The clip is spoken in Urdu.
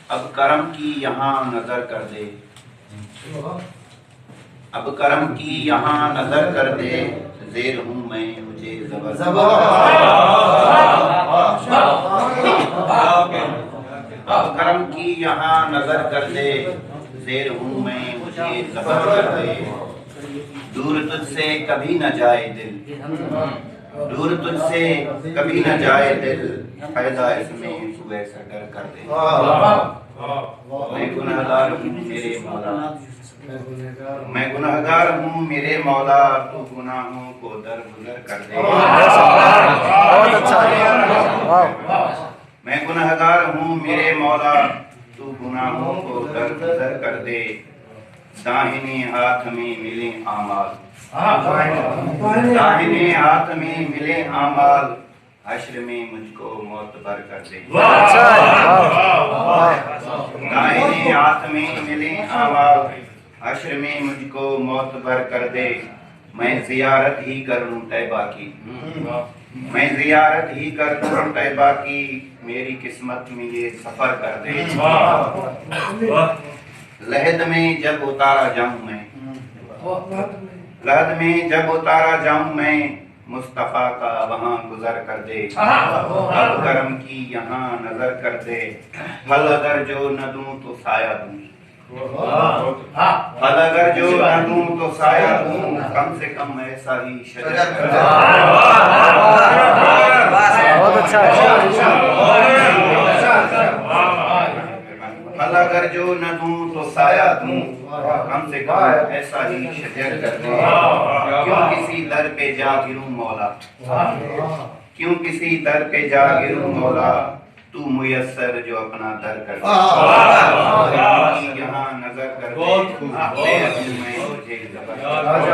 اب کرم کی یہاں نظر کر دے، اب کرم کی یہاں نظر کر دے، زیر ہوں میں مجھے زبر اب کرم کی یہاں نظر کر دے، زیر ہوں میں مجھے زبر کر دے، دور تجھ سے کبھی نہ جائے دل، دور تجھ سے کبھی نہ جائے دل، پیدا اس میں تو ایسا ڈر کر دے، میں گنہگار ہوں میرے مولا، میں گنہگار ہوں میرے مولا، تو گناہوں کو درگزر کر دے، میں گنہگار ہوں میرے مولا، تو گناہوں کو درگزر کر دے، داہنے ہاتھ میں ملے اعمال، داہنے ہاتھ میں ملے اعمال، حشر میں مجھ کو معتبر کر دے، داہنے ہاتھ میں ملے اعمال، حشر میں مجھ کو معتبر کر دے، میں زیارت ہی کروں طیبہ کی، میں زیارت ہی کروں طیبہ کی، میری قسمت میں یہ سفر کر دے، لحد میں جب اتارا جاؤں میں، لحد میں جب اتارا جاؤں میں، مصطفیٰ کا وہاں گزر کر دے، اب کرم کی یہاں نظر کر دے، پھل اگر جو نہ دوں تو سایہ دوں، پھل اگر جو نہ دوں تو سایہ دوں، کم سے کم ایسا ہی شجر کر دے، بہت اچھا پھل اگر جو نہ دوں تو سایہ دوں، کم سے کم ایسا ہی شجر کر دے، کیوں کسی در پہ جا گروں مولا، کیوں کسی در پہ جا گروں مولا، تو میسر جو اپنا در کر دے، یہاں نظر کر دے، اپنے عزم میں مجھے زبر کر دے۔